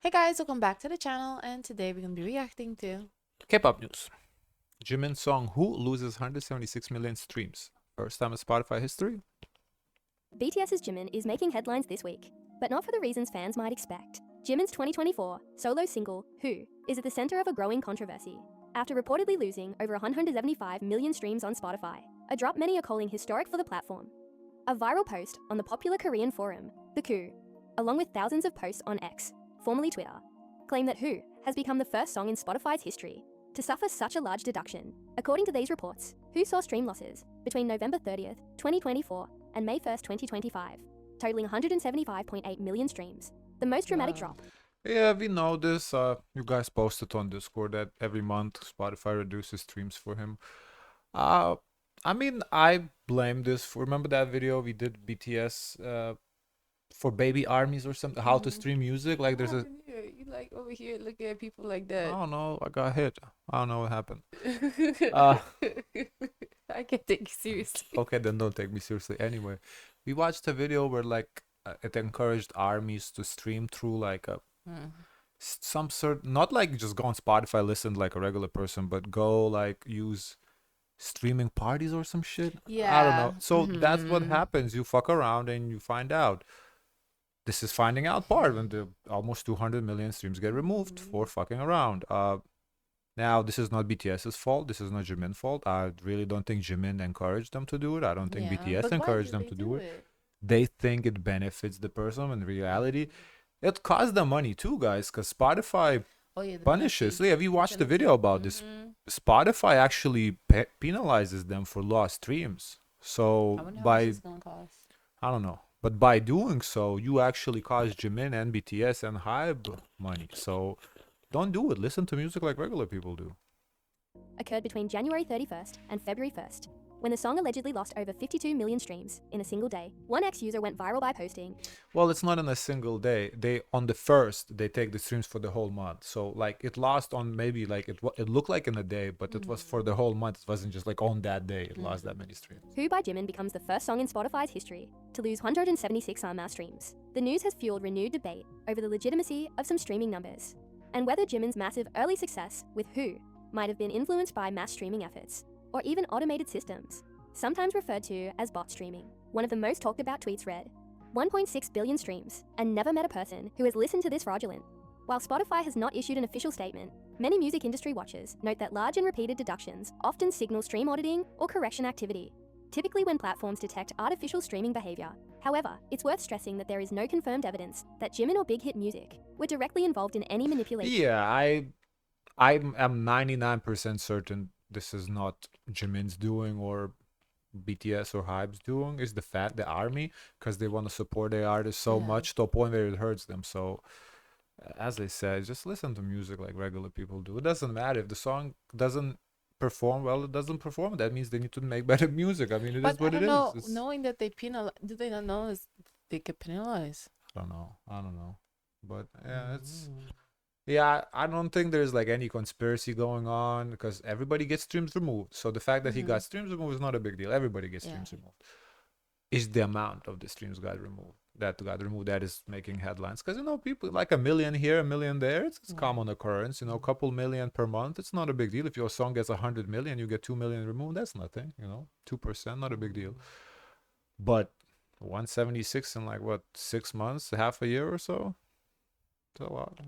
Hey guys, welcome back to the channel, and today we're gonna be reacting to K-pop news. Jimin's song Who loses 176 million streams. First time in Spotify history. BTS's Jimin is making headlines this week, but not for the reasons fans might expect. Jimin's 2024 solo single, Who, is at the center of a growing controversy. After reportedly losing over 175 million streams on Spotify, a drop many are calling historic for the platform. A viral post on the popular Korean forum, The Coup, along with thousands of posts on X, formerly Twitter, claim that Who has become the first song in Spotify's history to suffer such a large deduction. According to these reports, Who saw stream losses between November 30th, 2024 and May 1st, 2025, totaling 175.8 million streams, the most dramatic drop. Yeah, we know this. You guys posted on Discord that every month Spotify reduces streams for him. I mean, I blame this for. Remember that video we did BTS for baby armies or something? How to stream music? Like there's a. You like over here looking at people like I that. don't know. I got hit. I don't know what happened. I can't take you seriously. Okay, then don't take me seriously. Anyway, we watched a video where like it encouraged armies to stream through like a some sort, not like just go on Spotify, listen like a regular person, but go like use streaming parties or some shit. I don't know. So that's what happens. You fuck around and you find out. This is finding out part when the almost 200 million streams get removed for fucking around. Now this is not BTS's fault. This is not Jimin's fault. I really don't think Jimin encouraged them to do it. I don't think BTS encouraged them to do it. They think it benefits the person. In reality, it costs them money too, guys, because Spotify punishes. Yeah, we watched the video about this. Spotify actually penalizes them for lost streams. So by I don't know, but by doing so, you actually cost Jimin and BTS and HYBE money. So don't do it. Listen to music like regular people do. Occurred between January 31st and February 1st, when the song allegedly lost over 52 million streams in a single day. One ex-user went viral by posting, Well, it's not in a single day. They on the first they take the streams for the whole month. So like it lost on maybe like it looked like in a day, but it was for the whole month. It wasn't just like on that day it lost that many streams. Who by Jimin becomes the first song in Spotify's history to lose 176 mass streams. The news has fueled renewed debate over the legitimacy of some streaming numbers, and whether Jimin's massive early success with Who might have been influenced by mass streaming efforts, or even automated systems, sometimes referred to as bot streaming. One of the most talked about tweets read, 1.6 billion streams, and never met a person who has listened to this fraudulent. While Spotify has not issued an official statement, many music industry watchers note that large and repeated deductions often signal stream auditing or correction activity, typically when platforms detect artificial streaming behavior. However, it's worth stressing that there is no confirmed evidence that Jimin or Big Hit Music were directly involved in any manipulation. Yeah, I'm 99% certain this is not Jimin's doing or BTS or HYBE's doing. Is the army, because they want to support their artists so much to a point where it hurts them. So as I said, just listen to music like regular people do. It doesn't matter if the song doesn't perform well. It doesn't perform. That means they need to make better music. I mean, it is what it is. It's, knowing that they penalize, do they not know they get penalized? I don't know, but yeah, it's. Yeah, I don't think there's like any conspiracy going on because everybody gets streams removed. So the fact that he got streams removed is not a big deal. Everybody gets streams removed. Is the amount of the streams got removed that is making headlines? Because people like a million here, a million there. It's common occurrence. A couple million per month. It's not a big deal. If your song gets 100 million, you get 2 million removed. That's nothing. 2%, not a big deal. But 176 in like what 6 months, half a year or so. A lot.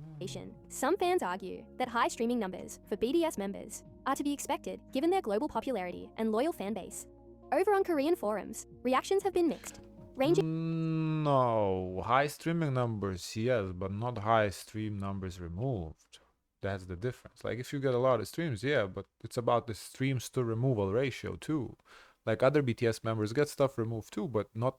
Some fans argue that high streaming numbers for BTS members are to be expected given their global popularity and loyal fan base. Over on Korean forums, reactions have been mixed, ranging. No, high streaming numbers, yes, but not high stream numbers removed. That's the difference. Like if you get a lot of streams, yeah, but it's about the streams to removal ratio too. Like other BTS members get stuff removed too, but not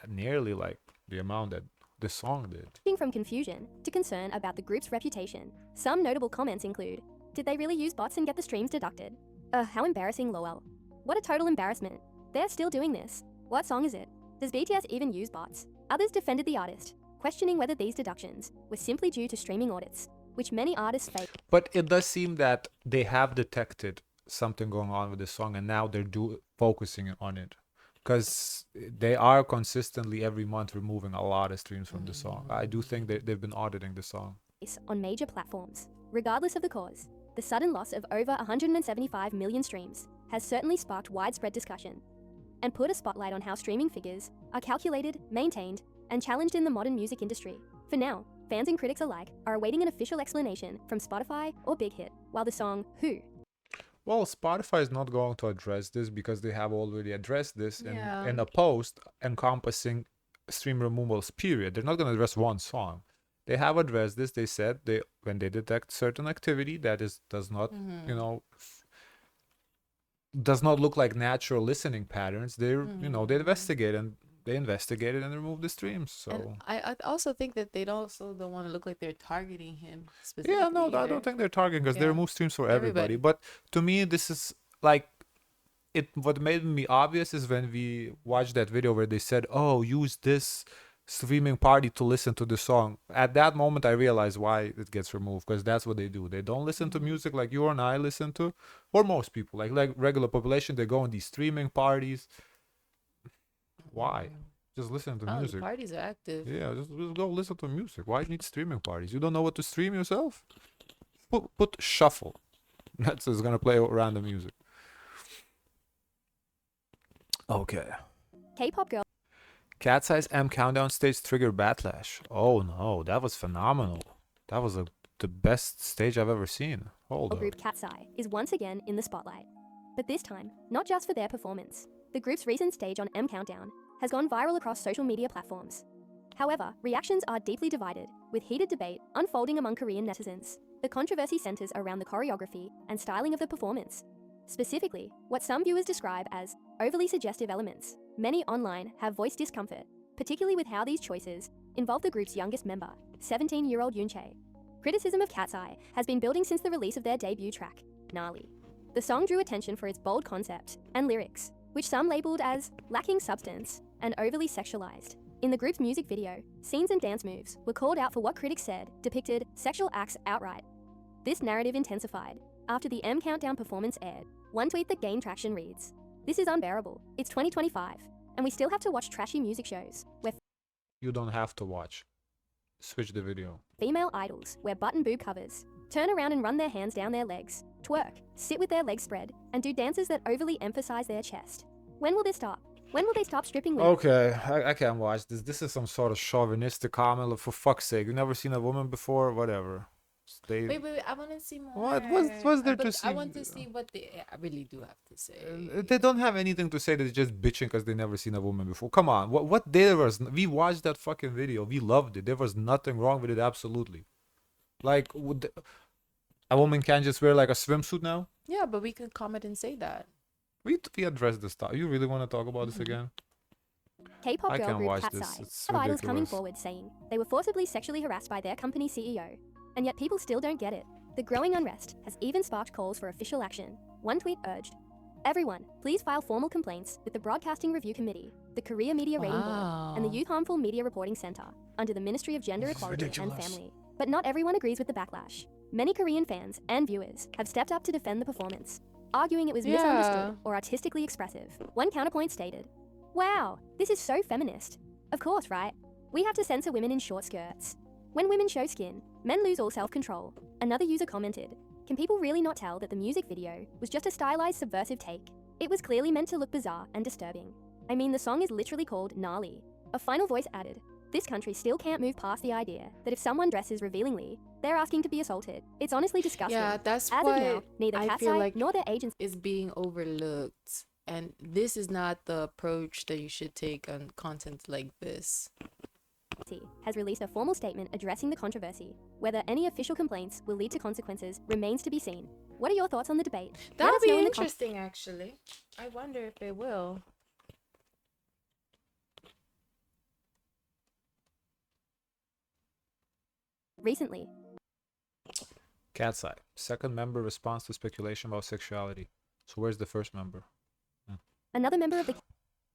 nearly like the amount that the song did. From confusion to concern about the group's reputation. Some notable comments include, did they really use bots and get the streams deducted? How embarrassing, lol. What a total embarrassment. They're still doing this. What song is it? Does BTS even use bots? Others defended the artist, questioning whether these deductions were simply due to streaming audits, which many artists face. But it does seem that they have detected something going on with this song and now they're focusing on it. Because they are consistently every month removing a lot of streams from the song. I do think they've been auditing the song. on major platforms. Regardless of the cause, the sudden loss of over 175 million streams has certainly sparked widespread discussion and put a spotlight on how streaming figures are calculated, maintained, and challenged in the modern music industry. For now, fans and critics alike are awaiting an official explanation from Spotify or Big Hit, while the song Who? Well, Spotify is not going to address this because they have already addressed this Yeah. in a post encompassing stream removals period. They're not going to address one song. They have addressed this. They said when they detect certain activity that does not, does not look like natural listening patterns, they they investigated and removed the streams. So And I also think that they don't want to look like they're targeting him specifically. yeah, no, I either. don't think they're targeting because they Yeah. remove streams for everybody. Everybody. But to me, this is like what made me obvious is when we watched that video where they said, "Oh, use this streaming party to listen to the song." At that moment, I realized why it gets removed, because that's what they do. They don't listen to music like you and I listen to, or most people, like regular population. They go on these streaming parties. Why? Just listen to Oh, the music. parties are active. Yeah, just go listen to music. Why need streaming parties? You don't know what to stream yourself? Put shuffle. That's just gonna play random music. Okay. K-pop girl Catseye's M Countdown stage triggered Backlash. Oh no, that was phenomenal. That was the best stage I've ever seen. Hold group up. Katseye is once again in the spotlight. But this time, not just for their performance. The group's recent stage on M Countdown has gone viral across social media platforms. However, reactions are deeply divided, with heated debate unfolding among Korean netizens. The controversy centers around the choreography and styling of the performance. Specifically, what some viewers describe as overly suggestive elements. Many online have voiced discomfort, particularly with how these choices involve the group's youngest member, 17-year-old Yoonchae. Criticism of Katseye has been building since the release of their debut track, Gnarly. The song drew attention for its bold concept and lyrics, which some labeled as lacking substance and overly sexualized. In the group's music video, scenes and dance moves were called out for what critics said depicted sexual acts outright. This narrative intensified after the M Countdown performance aired. One tweet that gained traction reads, "This is unbearable. It's 2025, and we still have to watch trashy music shows where You don't have to watch. Switch the video. female idols wear button boob covers, turn around and run their hands down their legs, twerk, sit with their legs spread, and do dances that overly emphasize their chest. When will this stop? When will they stop stripping women?" Okay, I can't watch this. This is some sort of chauvinistic comment. For fuck's sake, you never seen a woman before? Whatever. They Wait, I want to see more. What's there to But see? I want to see what they really do have to say. They don't have anything to say. They're just bitching because they never seen a woman before. Come on, what there was? We watched that fucking video. We loved it. There was nothing wrong with it. Absolutely. Like, a woman can't just wear like a swimsuit now? Yeah, but we could comment and say that. We addressed this stuff. You really want to talk about this again? K-pop I girl can't group watch this. Katseye It's have idols coming ridiculous. forward saying they were forcibly sexually harassed by their company CEO, and yet people still don't get it. The growing unrest has even sparked calls for official action. One tweet urged, "Everyone, please file formal complaints with the Broadcasting Review Committee, the Korea Media Rating Board, and the Wow. Youth Harmful Media Reporting Center under the Ministry of Gender This is Equality and ridiculous. Family." But not everyone agrees with the backlash. Many Korean fans and viewers have stepped up to defend the performance, arguing it was misunderstood or artistically expressive. One counterpoint stated, "Wow, this is so feminist. Of course, right? We have to censor women in short skirts. When women show skin, men lose all self-control." Another user commented, "Can people really not tell that the music video was just a stylized subversive take? It was clearly meant to look bizarre and disturbing. I mean, the song is literally called Gnarly." A final voice added, "This country still can't move past the idea that if someone dresses revealingly, they're asking to be assaulted. It's honestly disgusting." Yeah, that's As of what now, neither I feel Katseye like nor their agency is being overlooked. And this is not the approach that you should take on content like this. has released a formal statement addressing the controversy. Whether any official complaints will lead to consequences remains to be seen. What are your thoughts on the debate? That Let would us be know in the interesting, actually. I wonder if they will. Recently, Katseye. Second member responds to speculation about sexuality. So where's the first member? another member of the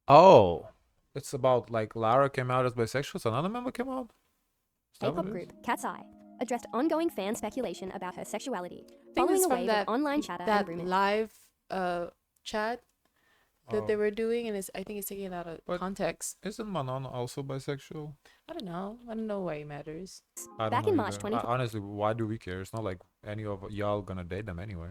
Oh, it's about like Lara came out as bisexual. So another member came out. Is that what K-pop it is? group Katseye addressed ongoing fan speculation about her sexuality, I think following it's a from wave that of online chatter and that rumors. live chat that they Oh. were doing, and I think it's taken out of But- context. Isn't Manon also bisexual? I don't know. I don't know why it matters. I don't Back know in March either. 2025, Honestly, why do we care? It's not like any of y'all gonna date them anyway.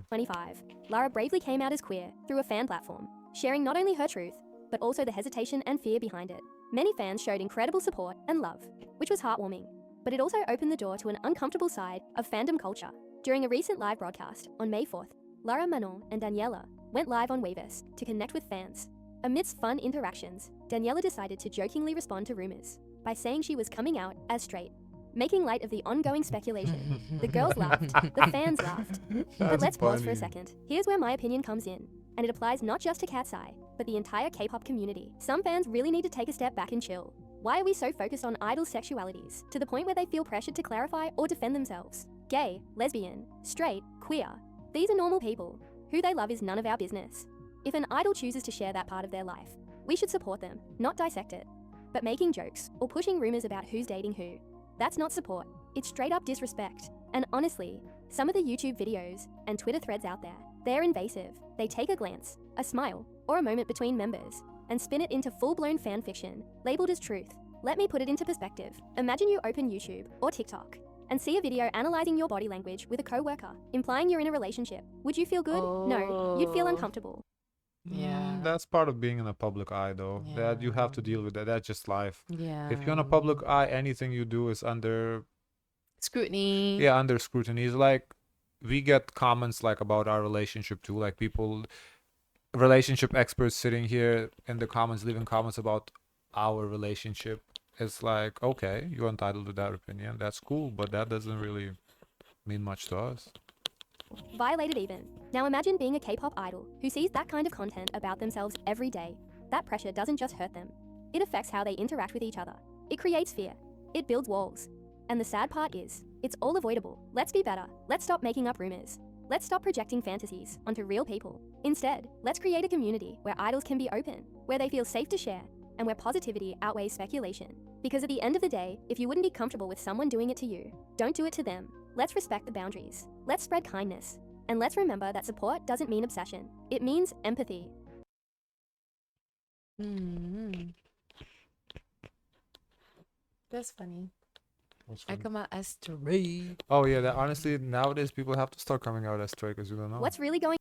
Lara bravely came out as queer through a fan platform, sharing not only her truth, but also the hesitation and fear behind it. Many fans showed incredible support and love, which was heartwarming, but it also opened the door to an uncomfortable side of fandom culture. During a recent live broadcast on May 4th, Lara, Manon, and Daniela went live on Weverse to connect with fans. Amidst fun interactions, Daniela decided to jokingly respond to rumors by saying she was coming out as straight, making light of the ongoing speculation. The girls laughed, the fans laughed. But let's pause for a second. Here's where my opinion comes in, and it applies not just to Katseye, but the entire K-pop community. Some fans really need to take a step back and chill. Why are we so focused on idols' sexualities, to the point where they feel pressured to clarify or defend themselves? Gay, lesbian, straight, queer. These are normal people. Who they love is none of our business. If an idol chooses to share that part of their life, we should support them, not dissect it. But making jokes or pushing rumors about who's dating who, that's not support. It's straight up disrespect. And honestly, some of the YouTube videos and Twitter threads out there, they're invasive. They take a glance, a smile, or a moment between members and spin it into full-blown fan fiction, labeled as truth. Let me put it into perspective. Imagine you open YouTube or TikTok and see a video analyzing your body language with a co-worker, implying you're in a relationship. Would you feel good? No, you'd feel Oh. uncomfortable. Yeah. That's part of being in a public eye, though. That you have to deal with that. That's just life. Yeah. If you're in a public eye, anything you do is under scrutiny. under scrutiny. It's like we get comments like about our relationship too, like people, relationship experts sitting here in the comments leaving comments about our relationship. It's like, okay, you're entitled to that opinion. That's cool, but that doesn't really mean much to us. Violated even. Now imagine being a K-pop idol who sees that kind of content about themselves every day. That pressure doesn't just hurt them. It affects how they interact with each other. It creates fear. It builds walls. And the sad part is, it's all avoidable. Let's be better. Let's stop making up rumors. Let's stop projecting fantasies onto real people. Instead, let's create a community where idols can be open, where they feel safe to share, and where positivity outweighs speculation. Because at the end of the day, if you wouldn't be comfortable with someone doing it to you, don't do it to them. Let's respect the boundaries. Let's spread kindness. And let's remember that support doesn't mean obsession. It means empathy. Mm-hmm. That's funny. I come out as straight. Oh yeah, that honestly nowadays people have to start coming out as straight because you don't know. What's really going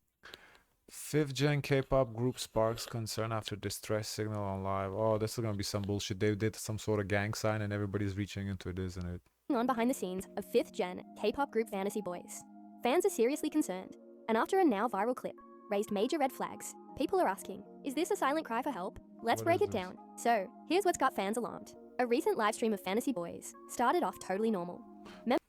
5th gen K-pop group sparks concern after distress signal on live. Oh, this is gonna be some bullshit. They did some sort of gang sign and everybody's reaching into it, isn't it? on behind the scenes of 5th gen K-pop group Fantasy Boys? Fans are seriously concerned, and after a now viral clip raised major red flags, people are asking, is this a silent cry for help? Let's What break is it this? down. So, here's what's got fans alarmed. A recent live stream of Fantasy Boys started off totally normal.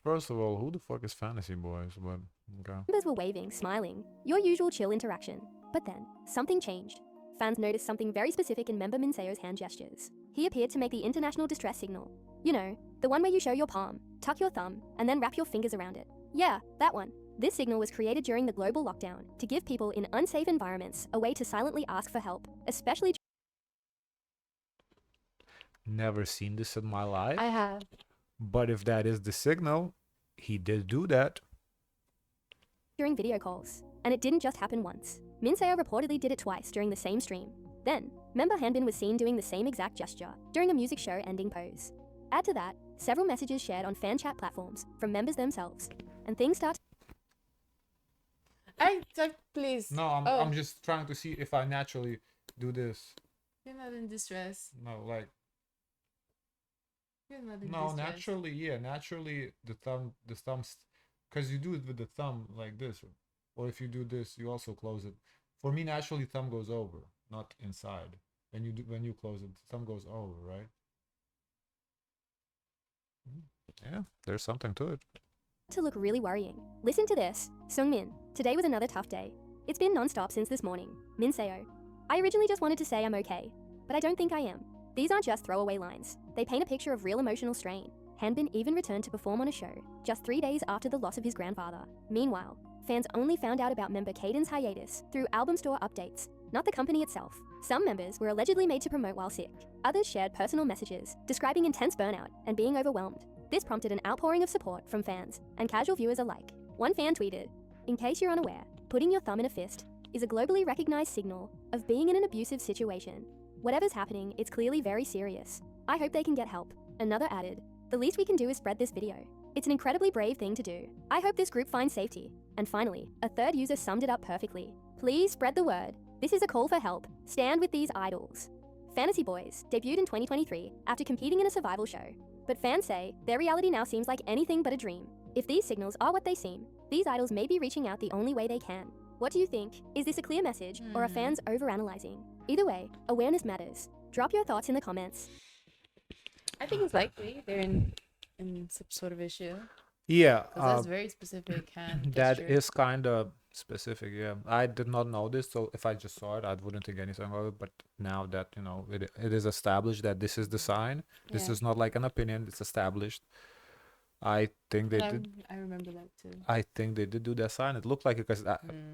First of all, who the fuck is Fantasy Boys? But okay. Members were waving, smiling, your usual chill interaction. But then, something changed. Fans noticed something very specific in member Minseo's hand gestures. He appeared to make the international distress signal. You know, the one where you show your palm, tuck your thumb, and then wrap your fingers around it. Yeah, that one. This signal was created during the global lockdown to give people in unsafe environments a way to silently ask for help, especially Never seen this in my life. I have. But if that is the signal, he did do that. during video calls. And it didn't just happen once. Minseo reportedly did it twice during the same stream. Then, member Hanbin was seen doing the same exact gesture during a music show ending pose. Add to that, several messages shared on fan chat platforms from members themselves, and things start Please. No, Oh. I'm just trying to see if I naturally do this. You're not in distress. No, like You're not in no, distress. naturally, yeah, naturally the thumbs, because you do it with the thumb like this, or if you do this, you also close it. For me, naturally, thumb goes over, not inside. When you close it, thumb goes over, right? Yeah, there's something to it. to look really worrying. Listen to this. Sungmin, today was another tough day. It's been non-stop since this morning. Minseo, I originally just wanted to say I'm okay, but I don't think I am. These aren't just throwaway lines. They paint a picture of real emotional strain. Hanbin even returned to perform on a show just 3 days after the loss of his grandfather. Meanwhile, fans only found out about member Caden's hiatus through album store updates, not the company itself. Some members were allegedly made to promote while sick. Others shared personal messages describing intense burnout and being overwhelmed. This prompted an outpouring of support from fans and casual viewers alike. One fan tweeted, "In case you're unaware, putting your thumb in a fist is a globally recognized signal of being in an abusive situation. Whatever's happening, it's clearly very serious. I hope they can get help. Another added, the least we can do is spread this video. It's an incredibly brave thing to do. I hope this group finds safety. And finally, a third user summed it up perfectly. Please spread the word. This is a call for help. Stand with these idols. Fantasy Boys debuted in 2023 after competing in a survival show. But fans say their reality now seems like anything but a dream. If these signals are what they seem, these idols may be reaching out the only way they can. What do you think? Is this a clear message or are fans overanalyzing? Either way, awareness matters. Drop your thoughts in the comments. I think it's likely they're in some sort of issue. Yeah, Because that's very specific hand that gesture. is kind of specific. Yeah, I did not know this, so if I just saw it, I wouldn't think anything of it. But now that it is established that this is the sign. This Yeah. is not like an opinion. It's established. I think they did. I remember that too. I think they did do that sign. It looked like it because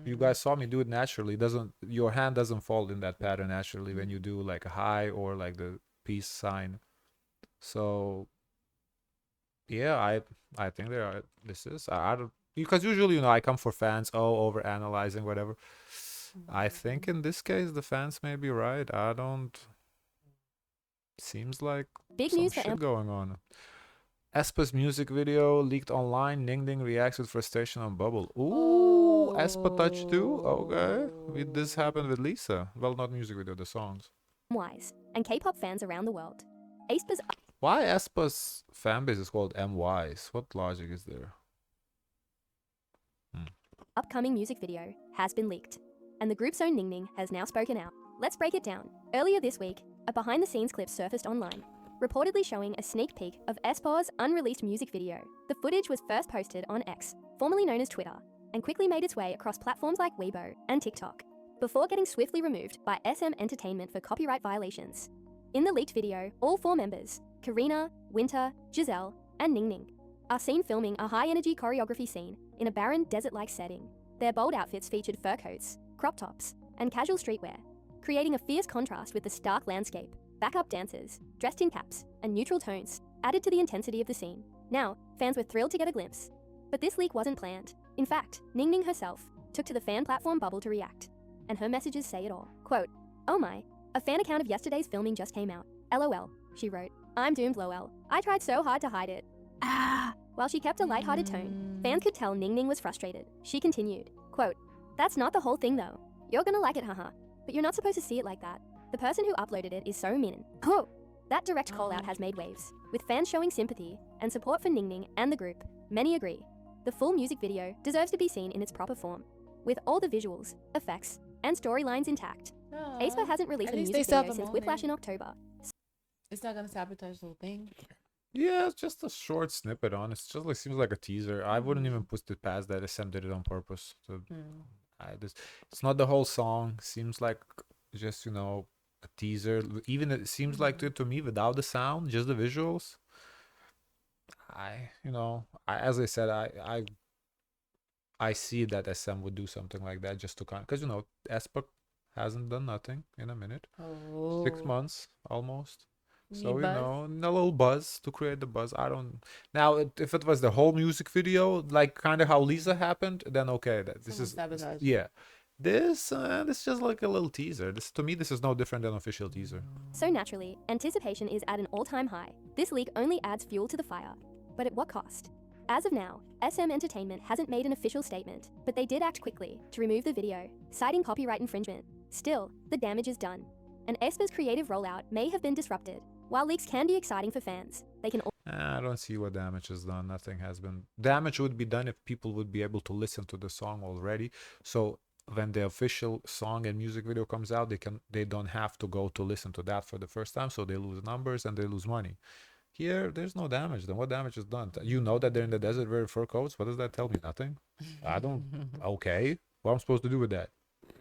you guys saw me do it naturally. It doesn't your hand doesn't fall in that pattern naturally when you do like a high or like the peace sign. So yeah, I think they are. This is I don't because usually I come for fans. Oh, over analyzing whatever. I think in this case the fans may be right. I don't. Seems like Big some news for shit going on. Aespa's music video leaked online. Ning Ning reacts with frustration on Bubble. Ooh, Aespa touch too? Okay. This happened with Lisa. Well, not music video, the songs. Wise and K-pop fans around the world. Aespa's Why Aespa's fanbase is called MYs? What logic is there? upcoming music video has been leaked, and the group's own Ning Ning has now spoken out. Let's break it down. Earlier this week, a behind-the-scenes clip surfaced online, reportedly showing a sneak peek of Aespa's unreleased music video. The footage was first posted on X, formerly known as Twitter, and quickly made its way across platforms like Weibo and TikTok, before getting swiftly removed by SM Entertainment for copyright violations. In the leaked video, all four members, Karina, Winter, Giselle, and Ning Ning, are seen filming a high-energy choreography scene in a barren, desert-like setting. Their bold outfits featured fur coats, crop tops, and casual streetwear, creating a fierce contrast with the stark landscape. Backup dancers, dressed in caps, and neutral tones added to the intensity of the scene. Now, fans were thrilled to get a glimpse. But this leak wasn't planned. In fact, Ning Ning herself took to the fan platform Bubble to react, and her messages say it all. Quote, "Oh my, a fan account of yesterday's filming just came out. LOL," she wrote. "I'm doomed, lol. I tried so hard to hide it. Ah." While she kept a lighthearted tone, fans could tell Ning Ning was frustrated. She continued, quote, "That's not the whole thing though. You're gonna like it, haha. But you're not supposed to see it like that. The person who uploaded it is so mean." Oh! That direct call-out has made waves, with fans showing sympathy and support for Ning Ning and the group. Many agree. The full music video deserves to be seen in its proper form, with all the visuals, effects, and storylines intact. Aespa hasn't released a music video since Whiplash in October. It's not gonna sabotage the whole thing. Yeah, it's just a short snippet on. It's just like seems like a teaser. I wouldn't even put it past that SM did it on purpose. So it's not the whole song. Seems like just a teaser. Even it seems like to me without the sound, just the visuals. As I said, I see that SM would do something like that just to because Aespa hasn't done nothing in a minute. 6 months almost. So a little buzz to create the buzz. I don't now if it was the whole music video, like kind of how Lisa happened, then okay, this is sabotage. yeah. This is just like a little teaser. To me, this is no different than official teaser. So naturally, anticipation is at an all-time high. This leak only adds fuel to the fire. But at what cost? As of now, SM Entertainment hasn't made an official statement, but they did act quickly to remove the video, citing copyright infringement. Still, the damage is done, and Aespa's creative rollout may have been disrupted. While leaks can be exciting for fans, they can I don't see what damage is done. Nothing has been. Damage would be done if people would be able to listen to the song already. So when the official song and music video comes out, they don't have to go to listen to that for the first time, so they lose numbers and they lose money. Here, there's no damage. Then what damage is done? You know that they're in the desert wearing fur coats. What does that tell me? Nothing. I don't. Okay, what am I supposed to do with that?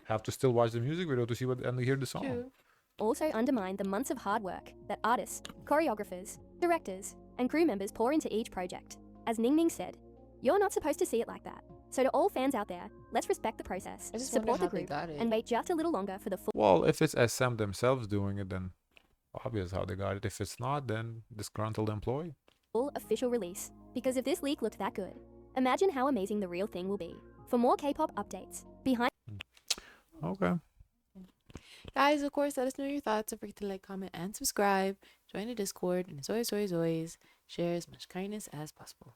Have to still watch the music video to see what and hear the song. True. also undermine the months of hard work that artists, choreographers, directors, and crew members pour into each project. As Ning Ning said, "You're not supposed to see it like that." So to all fans out there, let's respect the process, I just support wonder the how they group, got it. and wait just a little longer for the full Well, if it's SM themselves doing it, then obvious how they got it. If it's not, then disgruntled employee. official release. Because if this leak looked that good, imagine how amazing the real thing will be. For more K-pop updates, behind Okay. Guys, of course, let us know your thoughts. Don't forget to like, comment, and subscribe. Join the Discord. And as always, share as much kindness as possible.